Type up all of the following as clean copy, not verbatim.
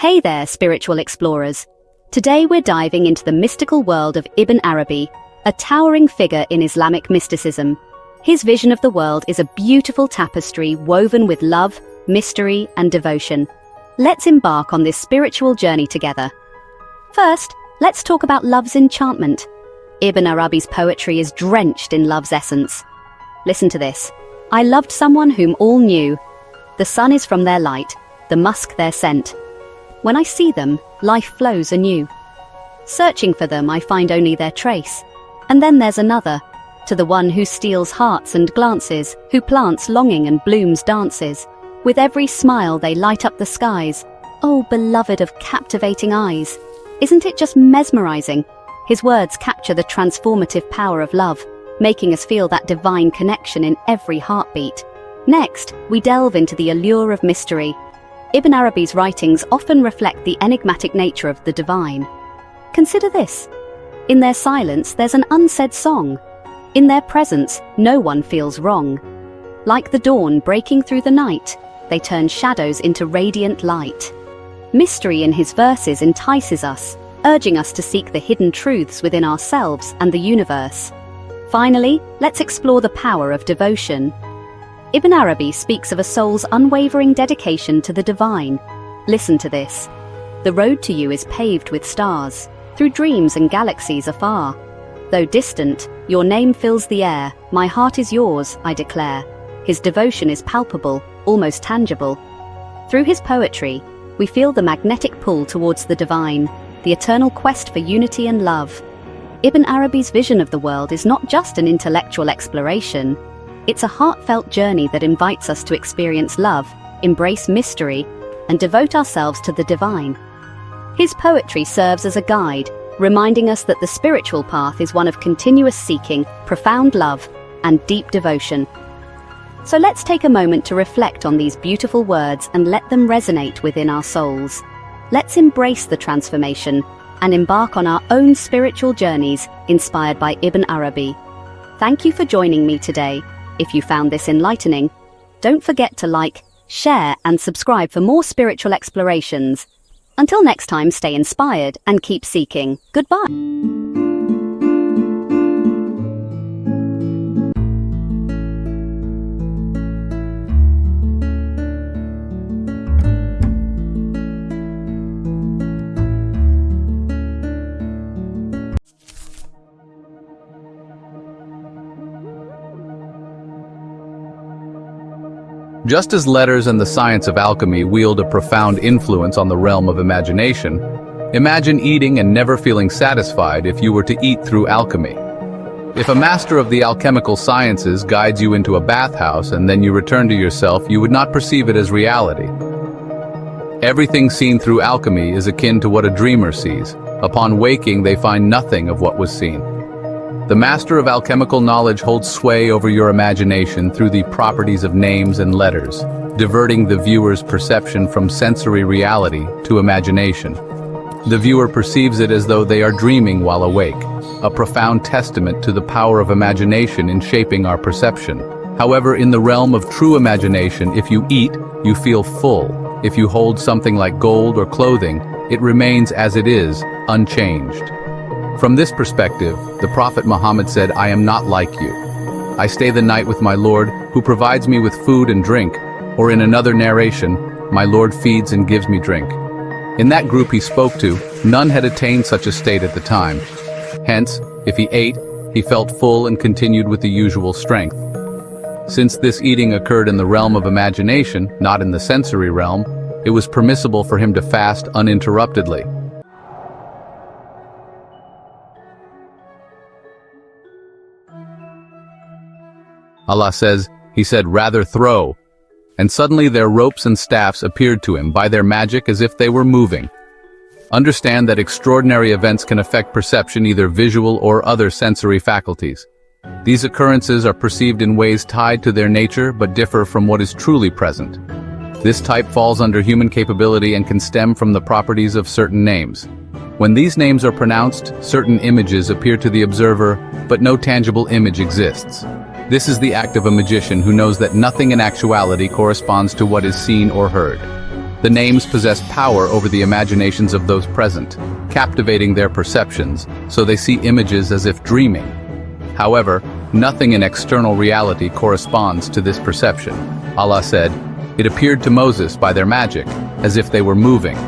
Hey there, spiritual explorers. Today we're diving into the mystical world of Ibn Arabi, a towering figure in Islamic mysticism. His vision of the world is a beautiful tapestry woven with love, mystery, and devotion. Let's embark on this spiritual journey together. First, let's talk about love's enchantment. Ibn Arabi's poetry is drenched in love's essence. Listen to this. I loved someone whom all knew. The sun is from their light, the musk their scent. When I see them, life flows anew. Searching for them, I find only their trace. And then there's another, to the one who steals hearts and glances, who plants longing and blooms dances. With every smile they light up the skies. Oh, beloved of captivating eyes. Isn't it just mesmerizing? His words capture the transformative power of love, making us feel that divine connection in every heartbeat. Next, we delve into the allure of mystery. Ibn Arabi's writings often reflect the enigmatic nature of the divine. Consider this. In their silence, there's an unsaid song. In their presence, no one feels wrong. Like the dawn breaking through the night, they turn shadows into radiant light. Mystery in his verses entices us, urging us to seek the hidden truths within ourselves and the universe. Finally, let's explore the power of devotion. Ibn Arabi speaks of a soul's unwavering dedication to the divine. Listen to this. The road to you is paved with stars, through dreams and galaxies afar. Though distant, your name fills the air. My heart is yours, I declare. His devotion is palpable, almost tangible. Through his poetry, we feel the magnetic pull towards the divine, the eternal quest for unity and love. Ibn Arabi's vision of the world is not just an intellectual exploration. It's a heartfelt journey that invites us to experience love, embrace mystery, and devote ourselves to the divine. His poetry serves as a guide, reminding us that the spiritual path is one of continuous seeking, profound love, and deep devotion. So let's take a moment to reflect on these beautiful words and let them resonate within our souls. Let's embrace the transformation and embark on our own spiritual journeys inspired by Ibn Arabi. Thank you for joining me today. If you found this enlightening, don't forget to like, share, and subscribe for more spiritual explorations. Until next time, stay inspired and keep seeking. Goodbye. Just as letters and the science of alchemy wield a profound influence on the realm of imagination, imagine eating and never feeling satisfied if you were to eat through alchemy. If a master of the alchemical sciences guides you into a bathhouse and then you return to yourself, you would not perceive it as reality. Everything seen through alchemy is akin to what a dreamer sees. Upon waking, they find nothing of what was seen. The master of alchemical knowledge holds sway over your imagination through the properties of names and letters, diverting the viewer's perception from sensory reality to imagination. The viewer perceives it as though they are dreaming while awake, a profound testament to the power of imagination in shaping our perception. However, in the realm of true imagination, if you eat, you feel full. If you hold something like gold or clothing, it remains as it is, unchanged. From this perspective, the Prophet Muhammad said, "I am not like you. I stay the night with my Lord, who provides me with food and drink," or in another narration, "My Lord feeds and gives me drink." In that group he spoke to, none had attained such a state at the time. Hence, if he ate, he felt full and continued with the usual strength. Since this eating occurred in the realm of imagination, not in the sensory realm, it was permissible for him to fast uninterruptedly. Allah says, He said, "Rather throw." And suddenly their ropes and staffs appeared to him by their magic as if they were moving. Understand that extraordinary events can affect perception, either visual or other sensory faculties. These occurrences are perceived in ways tied to their nature but differ from what is truly present. This type falls under human capability and can stem from the properties of certain names. When these names are pronounced, certain images appear to the observer, but no tangible image exists. This is the act of a magician who knows that nothing in actuality corresponds to what is seen or heard. The names possess power over the imaginations of those present, captivating their perceptions, so they see images as if dreaming. However, nothing in external reality corresponds to this perception. Allah said, "It appeared to Moses by their magic, as if they were moving."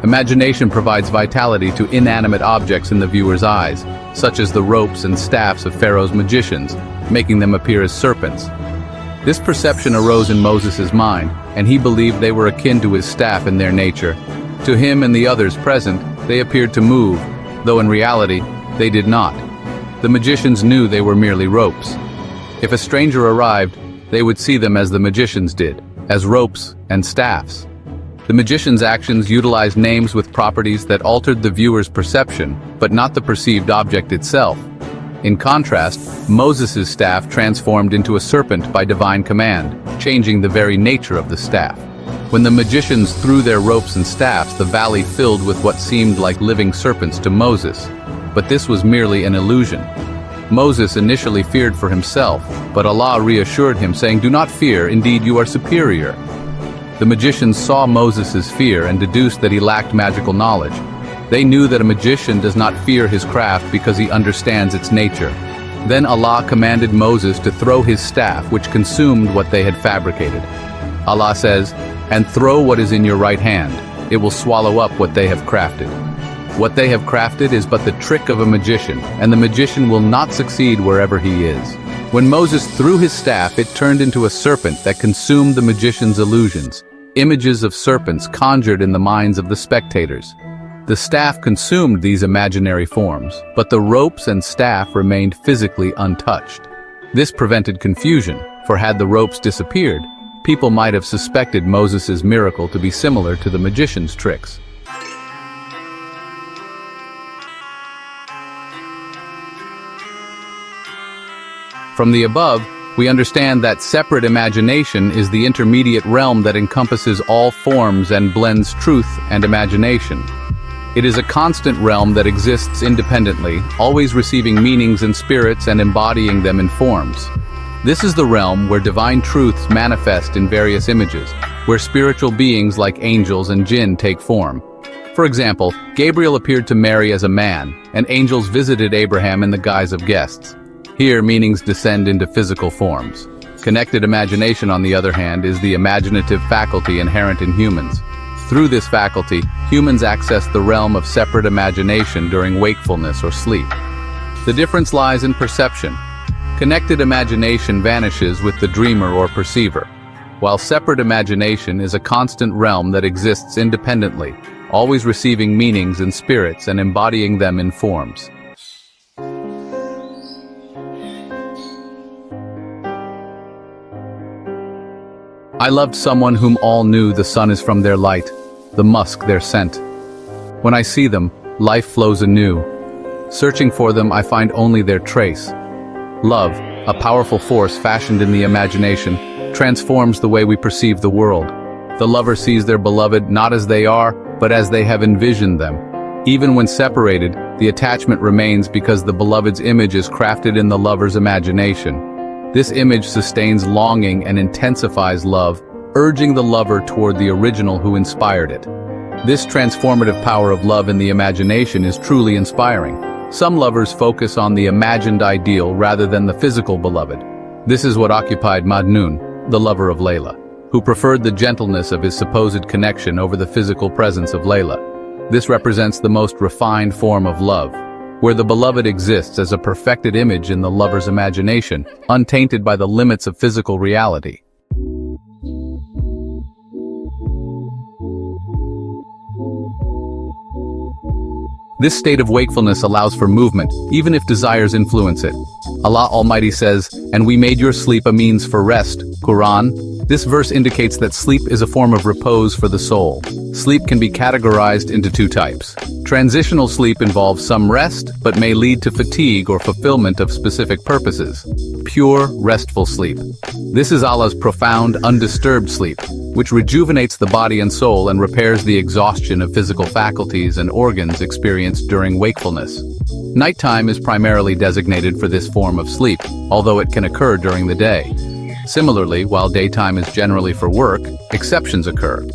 Imagination provides vitality to inanimate objects in the viewer's eyes, such as the ropes and staffs of Pharaoh's magicians, making them appear as serpents. This perception arose in Moses' mind, and he believed they were akin to his staff in their nature. To him and the others present, they appeared to move, though in reality, they did not. The magicians knew they were merely ropes. If a stranger arrived, they would see them as the magicians did, as ropes and staffs. The magician's actions utilized names with properties that altered the viewer's perception, but not the perceived object itself. In contrast, Moses' staff transformed into a serpent by divine command, changing the very nature of the staff. When the magicians threw their ropes and staffs, the valley filled with what seemed like living serpents to Moses. But this was merely an illusion. Moses initially feared for himself, but Allah reassured him, saying, "Do not fear, indeed you are superior." The magicians saw Moses' fear and deduced that he lacked magical knowledge. They knew that a magician does not fear his craft because he understands its nature. Then Allah commanded Moses to throw his staff, which consumed what they had fabricated. Allah says, "And throw what is in your right hand. It will swallow up what they have crafted." What they have crafted is but the trick of a magician, and the magician will not succeed wherever he is. When Moses threw his staff, it turned into a serpent that consumed the magician's illusions, images of serpents conjured in the minds of the spectators. The staff consumed these imaginary forms, but the ropes and staff remained physically untouched. This prevented confusion, for had the ropes disappeared, people might have suspected Moses' miracle to be similar to the magician's tricks. From the above, we understand that separate imagination is the intermediate realm that encompasses all forms and blends truth and imagination. It is a constant realm that exists independently, always receiving meanings and spirits and embodying them in forms. This is the realm where divine truths manifest in various images, where spiritual beings like angels and jinn take form. For example, Gabriel appeared to Mary as a man, and angels visited Abraham in the guise of guests. Here, meanings descend into physical forms. Connected imagination, on the other hand, is the imaginative faculty inherent in humans. Through this faculty, humans access the realm of separate imagination during wakefulness or sleep. The difference lies in perception. Connected imagination vanishes with the dreamer or perceiver, while separate imagination is a constant realm that exists independently, always receiving meanings and spirits and embodying them in forms. I loved someone whom all knew the sun is from their light, the musk their scent. When I see them, life flows anew. Searching for them, I find only their trace. Love, a powerful force fashioned in the imagination, transforms the way we perceive the world. The lover sees their beloved not as they are, but as they have envisioned them. Even when separated, the attachment remains because the beloved's image is crafted in the lover's imagination. This image sustains longing and intensifies love, urging the lover toward the original who inspired it. This transformative power of love in the imagination is truly inspiring. Some lovers focus on the imagined ideal rather than the physical beloved. This is what occupied Majnun, the lover of Layla, who preferred the gentleness of his supposed connection over the physical presence of Layla. This represents the most refined form of love, where the beloved exists as a perfected image in the lover's imagination, untainted by the limits of physical reality. This state of wakefulness allows for movement, even if desires influence it. Allah Almighty says, "And we made your sleep a means for rest." Quran. This verse indicates that sleep is a form of repose for the soul. Sleep can be categorized into two types. Transitional sleep involves some rest, but may lead to fatigue or fulfillment of specific purposes. Pure, restful sleep. This is Allah's profound, undisturbed sleep, which rejuvenates the body and soul and repairs the exhaustion of physical faculties and organs experienced during wakefulness. Nighttime is primarily designated for this form of sleep, although it can occur during the day. Similarly, while daytime is generally for work, exceptions occur.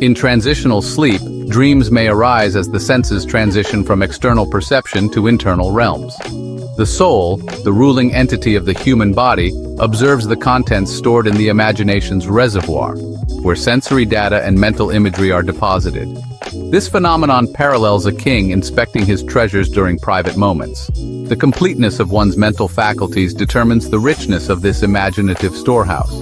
In transitional sleep, dreams may arise as the senses transition from external perception to internal realms. The soul, the ruling entity of the human body, observes the contents stored in the imagination's reservoir, where sensory data and mental imagery are deposited. This phenomenon parallels a king inspecting his treasures during private moments. The completeness of one's mental faculties determines the richness of this imaginative storehouse.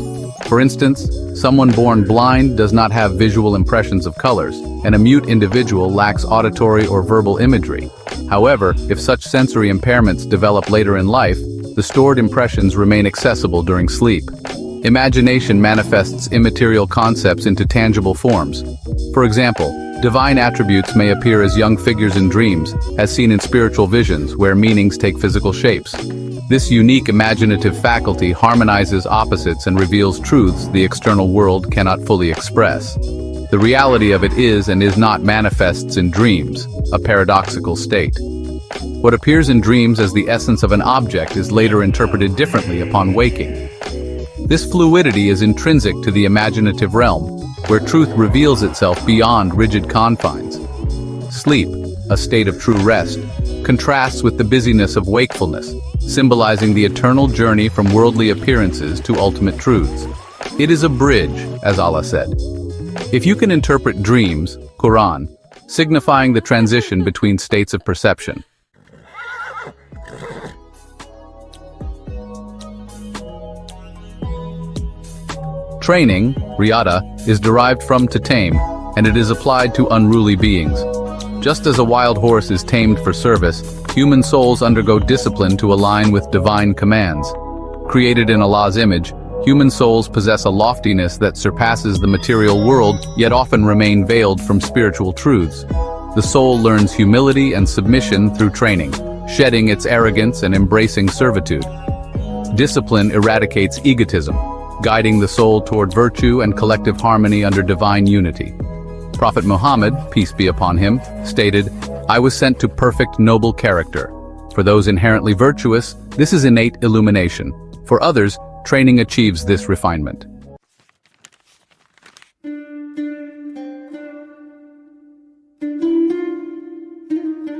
For instance, someone born blind does not have visual impressions of colors, and a mute individual lacks auditory or verbal imagery. However, if such sensory impairments develop later in life, the stored impressions remain accessible during sleep. Imagination manifests immaterial concepts into tangible forms. For example, divine attributes may appear as young figures in dreams, as seen in spiritual visions, where meanings take physical shapes. This unique imaginative faculty harmonizes opposites and reveals truths the external world cannot fully express. The reality of it is and is not manifests in dreams, a paradoxical state. What appears in dreams as the essence of an object is later interpreted differently upon waking. This fluidity is intrinsic to the imaginative realm, where truth reveals itself beyond rigid confines. Sleep, a state of true rest, contrasts with the busyness of wakefulness, symbolizing the eternal journey from worldly appearances to ultimate truths. It is a bridge, as Allah said. If you can interpret dreams, Quran, signifying the transition between states of perception. Training, riyada, is derived from to tame, and it is applied to unruly beings. Just as a wild horse is tamed for service, human souls undergo discipline to align with divine commands. Created in Allah's image, human souls possess a loftiness that surpasses the material world, yet often remain veiled from spiritual truths. The soul learns humility and submission through training, shedding its arrogance and embracing servitude. Discipline eradicates egotism, guiding the soul toward virtue and collective harmony under divine unity. Prophet Muhammad, peace be upon him, stated, "I was sent to perfect noble character. For those inherently virtuous, this is innate illumination. For others, training achieves this refinement."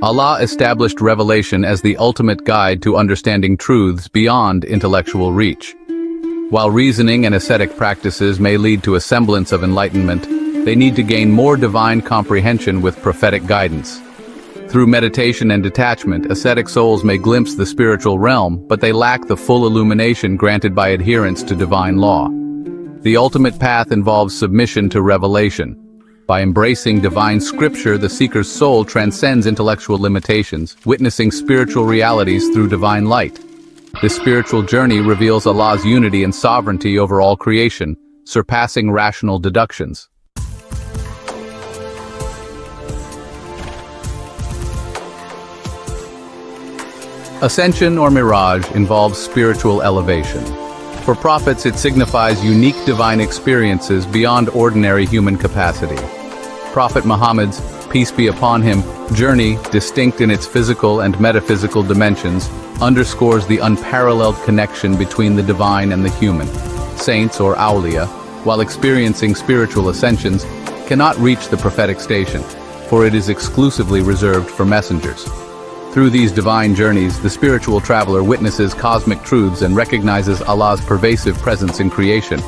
Allah established revelation as the ultimate guide to understanding truths beyond intellectual reach. While reasoning and ascetic practices may lead to a semblance of enlightenment, they need to gain more divine comprehension with prophetic guidance. Through meditation and detachment, ascetic souls may glimpse the spiritual realm, but they lack the full illumination granted by adherence to divine law. The ultimate path involves submission to revelation. By embracing divine scripture, the seeker's soul transcends intellectual limitations, witnessing spiritual realities through divine light. This spiritual journey reveals Allah's unity and sovereignty over all creation, surpassing rational deductions. Ascension or mirage involves spiritual elevation. For prophets, it signifies unique divine experiences beyond ordinary human capacity. Prophet Muhammad's, peace be upon him, journey, distinct in its physical and metaphysical dimensions, underscores the unparalleled connection between the divine and the human. Saints or awliya, while experiencing spiritual ascensions, cannot reach the prophetic station, for it is exclusively reserved for messengers. Through these divine journeys, the spiritual traveler witnesses cosmic truths and recognizes Allah's pervasive presence in creation.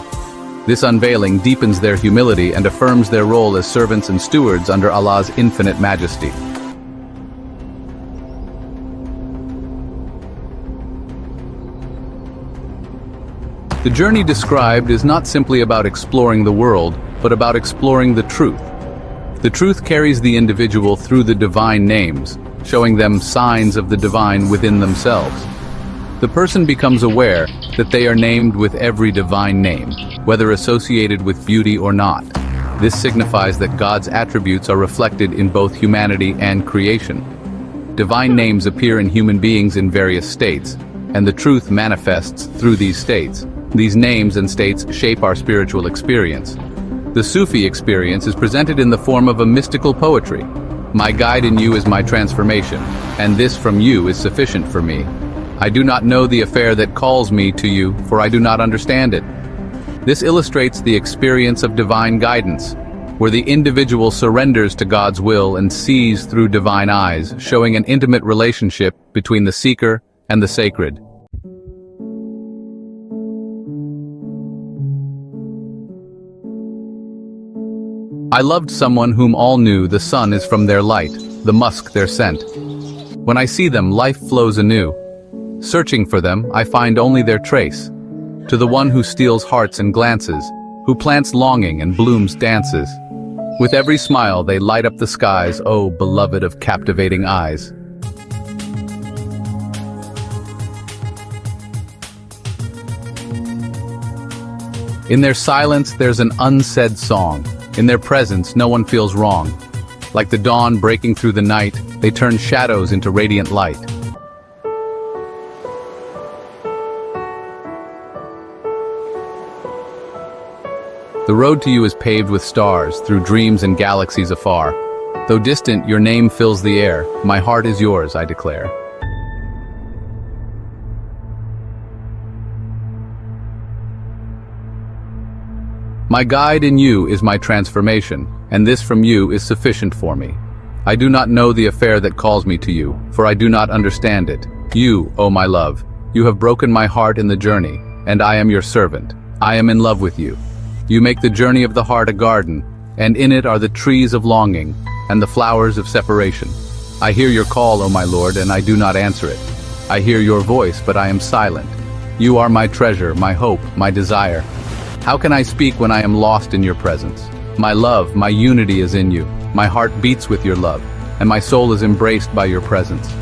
This unveiling deepens their humility and affirms their role as servants and stewards under Allah's infinite majesty. The journey described is not simply about exploring the world, but about exploring the truth. The truth carries the individual through the divine names, showing them signs of the divine within themselves. The person becomes aware that they are named with every divine name, whether associated with beauty or not. This signifies that God's attributes are reflected in both humanity and creation. Divine names appear in human beings in various states, and the truth manifests through these states. These names and states shape our spiritual experience. The Sufi experience is presented in the form of a mystical poetry. My guide in you is my transformation, and this from you is sufficient for me. I do not know the affair that calls me to you, for I do not understand it. This illustrates the experience of divine guidance, where the individual surrenders to God's will and sees through divine eyes, showing an intimate relationship between the seeker and the sacred. I loved someone whom all knew the sun is from their light, the musk their scent. When I see them, life flows anew. Searching for them, I find only their trace. To the one who steals hearts and glances, who plants longing and blooms dances. With every smile they light up the skies, oh, beloved of captivating eyes. In their silence there's an unsaid song. In their presence no one feels wrong. Like the dawn breaking through the night, they turn shadows into radiant light. The road to you is paved with stars, through dreams and galaxies afar. Though distant, your name fills the air. My heart is yours, I declare. My guide in you is my transformation, and this from you is sufficient for me. I do not know the affair that calls me to you, for I do not understand it. You, O my love, you have broken my heart in the journey, and I am your servant. I am in love with you. You make the journey of the heart a garden, and in it are the trees of longing, and the flowers of separation. I hear your call, O my Lord, and I do not answer it. I hear your voice, but I am silent. You are my treasure, my hope, my desire. How can I speak when I am lost in your presence? My love, my unity is in you. My heart beats with your love, and my soul is embraced by your presence.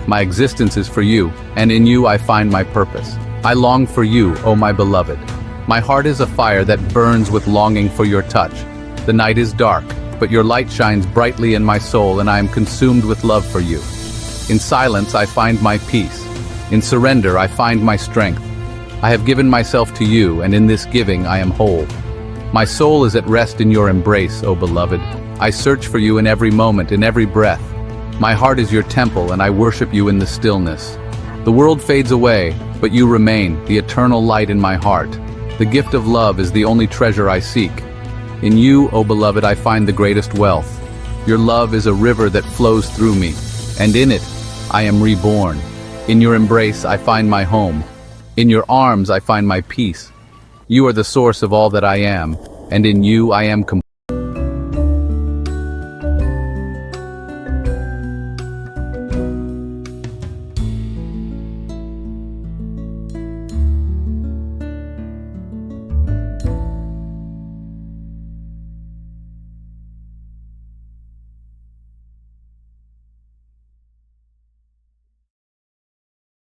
My existence is for you, and in you I find my purpose. I long for you, O my beloved. My heart is a fire that burns with longing for your touch. The night is dark, but your light shines brightly in my soul, and I am consumed with love for you. In silence I find my peace. In surrender I find my strength. I have given myself to you, and in this giving I am whole. My soul is at rest in your embrace, O beloved. I search for you in every moment, in every breath. My heart is your temple, and I worship you in the stillness. The world fades away, but you remain, the eternal light in my heart. The gift of love is the only treasure I seek. In you, O beloved, I find the greatest wealth. Your love is a river that flows through me, and in it I am reborn. In your embrace I find my home. In your arms I find my peace. You are the source of all that I am, and in you I am complete.